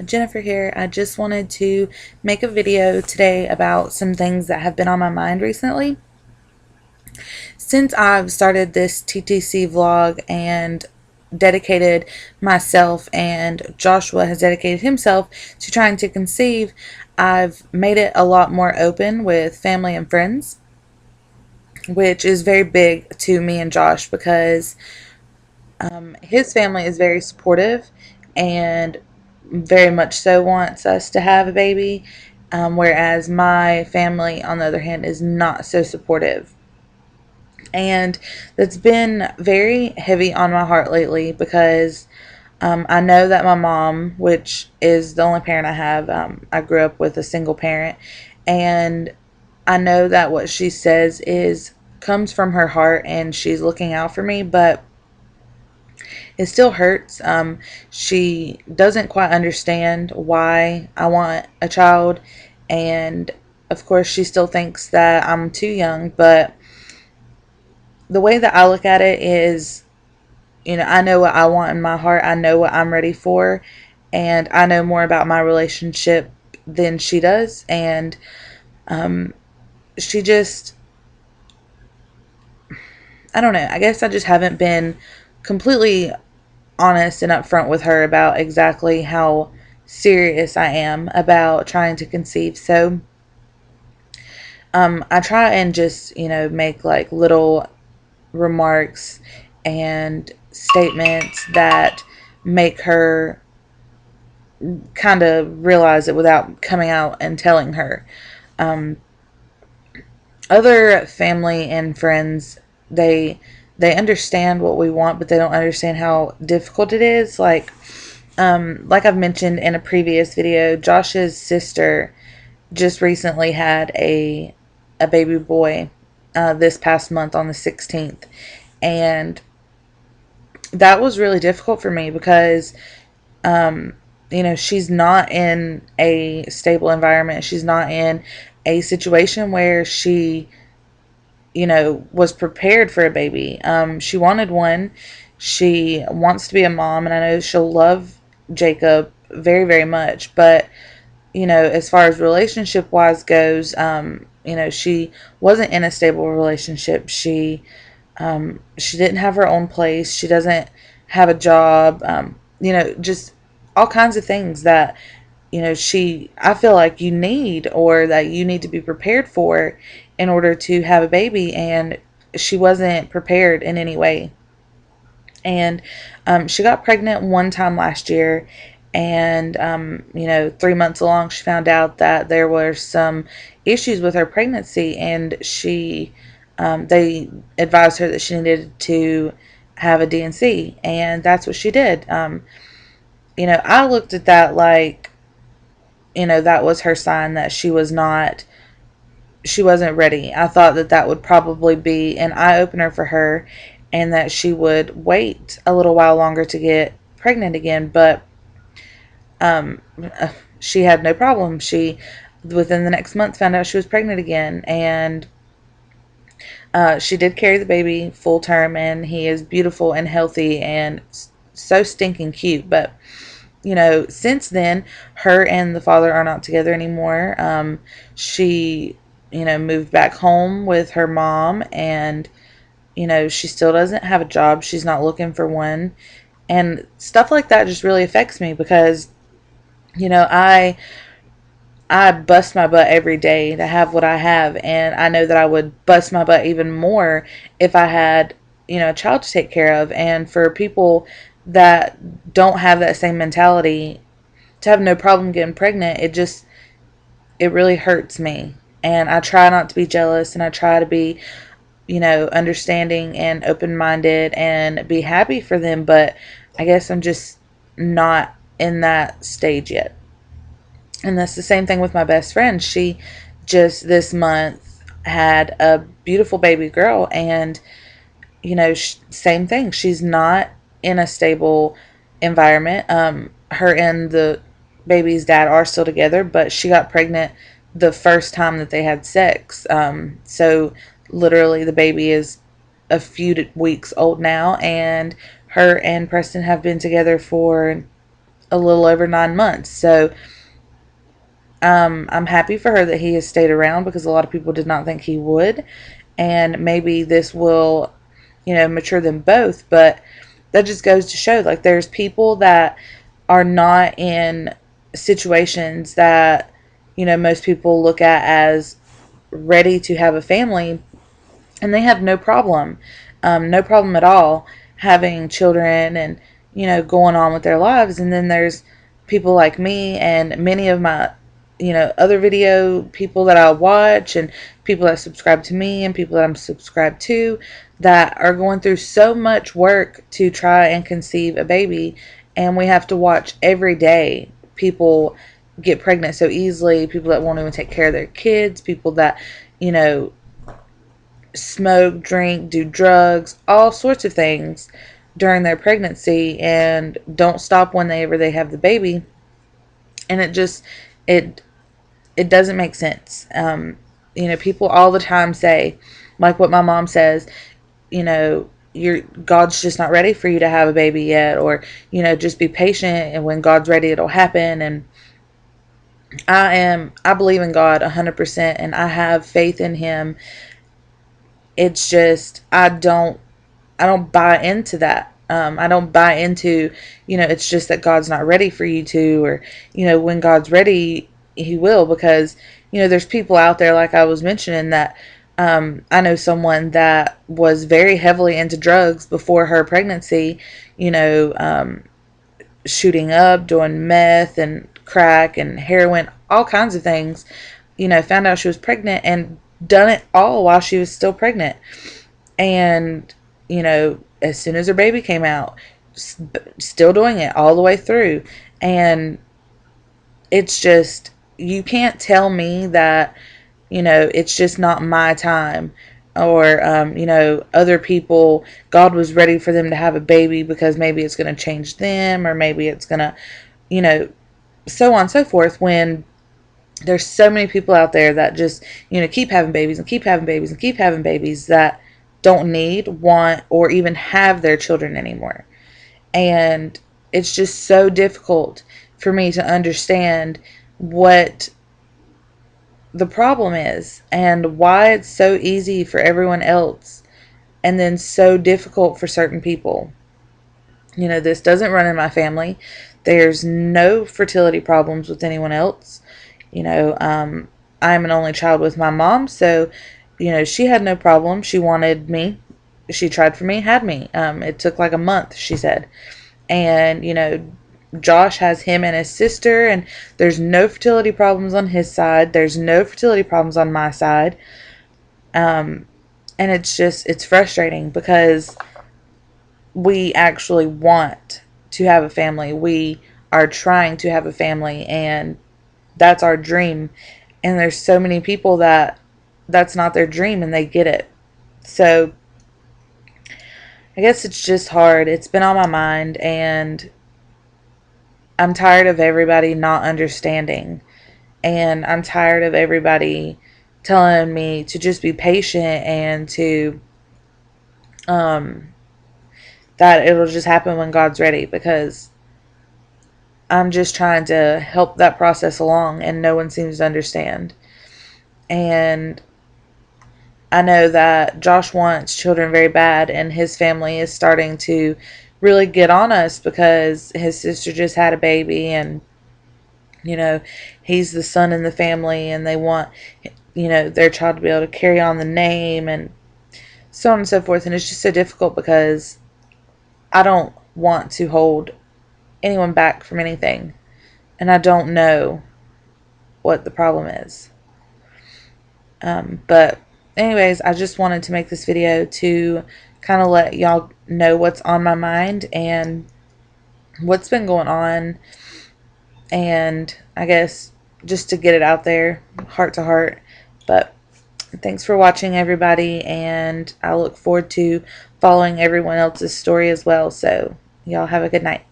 Jennifer here. I just wanted to make a video today about some things that have been on my mind recently. Since I've started this TTC vlog and dedicated myself, and Joshua has dedicated himself to trying to conceive, I've made it a lot more open with family and friends, which is very big to me and Josh because his family is very supportive and very much so wants us to have a baby, whereas my family, on the other hand, is not so supportive. And that's been very heavy on my heart lately because I know that my mom, which is the only parent I have, I grew up with a single parent, and I know that what she says is comes from her heart and she's looking out for me, but it still hurts. She doesn't quite understand why I want a child, and of course, she still thinks that I'm too young. But the way that I look at it is, I know what I want in my heart, I know what I'm ready for, and I know more about my relationship than she does. And she just, I don't know, I guess I just haven't been completely honest and upfront with her about exactly how serious I am about trying to conceive. So I try and just, make like little remarks and statements that make her kind of realize it without coming out and telling her. Um, Other family and friends, they understand what we want, but they don't understand how difficult it is. Like I've mentioned in a previous video, Josh's sister just recently had a baby boy this past month on the 16th, and that was really difficult for me because she's not in a stable environment. She's not in a situation where she was prepared for a baby. She wanted one. She wants to be a mom, and I know she'll love Jacob very, very much. But, as far as relationship wise goes, she wasn't in a stable relationship. She didn't have her own place. She doesn't have a job. Just all kinds of things that I feel like you need, or that you need to be prepared for in order to have a baby, and she wasn't prepared in any way. And she got pregnant one time last year, and 3 months along, she found out that there were some issues with her pregnancy, and they advised her that she needed to have a DNC, and that's what she did. I looked at that like, that was her sign that she wasn't ready. I thought that that would probably be an eye opener for her, and that she would wait a little while longer to get pregnant again. But um, she had no problem. She, within the next month, found out she was pregnant again, and she did carry the baby full term, and he is beautiful and healthy and so stinking cute. But since then, her and the father are not together anymore. She, moved back home with her mom, and, she still doesn't have a job. She's not looking for one. And stuff like that just really affects me because, you know, I I bust my butt every day to have what I have, and I know that I would bust my butt even more if I had, a child to take care of. And for people that don't have that same mentality, to have no problem getting pregnant, it really hurts me. And I try not to be jealous, and I try to be, understanding and open-minded and be happy for them, but I guess I'm just not in that stage yet. And that's the same thing with my best friend. She just this month had a beautiful baby girl, and same thing. She's not in a stable environment. Her and the baby's dad are still together, but she got pregnant the first time that they had sex. So literally, the baby is a few weeks old now, and her and Preston have been together for a little over 9 months. So I'm happy for her that he has stayed around, because a lot of people did not think he would. And maybe this will, mature them both. But that just goes to show, like, there's people that are not in situations that, most people look at as ready to have a family, and they have no problem at all having children and, going on with their lives. And then there's people like me and many of my, other video people that I watch, and people that subscribe to me and people that I'm subscribed to, that are going through so much work to try and conceive a baby. And we have to watch every day people get pregnant so easily, people that won't even take care of their kids, people that, you know, smoke, drink, do drugs, all sorts of things during their pregnancy, and don't stop whenever they have the baby. And it it doesn't make sense. People all the time say, like what my mom says, God's just not ready for you to have a baby yet, or just be patient, and when God's ready, it'll happen. And I believe in God 100%, and I have faith in Him. It's just I don't buy into that. I don't buy into, it's just that God's not ready for you to, or, when God's ready, He will. Because, there's people out there, like I was mentioning, that I know someone that was very heavily into drugs before her pregnancy, you know, um, shooting up, doing meth and crack and heroin, all kinds of things, found out she was pregnant and done it all while she was still pregnant. And, as soon as her baby came out, still doing it all the way through. And it's just, you can't tell me that, it's just not my time. Or, other people, God was ready for them to have a baby because maybe it's going to change them, or maybe it's going to, you know, so on and so forth. When there's so many people out there that just, keep having babies and keep having babies and keep having babies, that don't need, want, or even have their children anymore. And it's just so difficult for me to understand what the problem is and why it's so easy for everyone else and then so difficult for certain people. This doesn't run in my family. There's no fertility problems with anyone else. I'm an only child with my mom, so, she had no problem. She wanted me. She tried for me, had me. It took like a month, she said. And, Josh has him and his sister, and there's no fertility problems on his side. There's no fertility problems on my side. Um, and it's frustrating because we actually want to have a family. We are trying to have a family, and that's our dream. And there's so many people that that's not their dream and they get it. So I guess it's just hard. It's been on my mind, and I'm tired of everybody not understanding. And I'm tired of everybody telling me to just be patient and to, um, that it'll just happen when God's ready, because I'm just trying to help that process along and no one seems to understand. And I know that Josh wants children very bad, and his family is starting to really get on us because his sister just had a baby, and, you know, he's the son in the family, and they want, their child to be able to carry on the name, and so on and so forth. And it's just so difficult because I don't want to hold anyone back from anything, and I don't know what the problem is. But anyways, I just wanted to make this video to kind of let y'all know what's on my mind and what's been going on, and I guess just to get it out there, heart to heart. But thanks for watching, everybody, and I look forward to following everyone else's story as well. So y'all have a good night.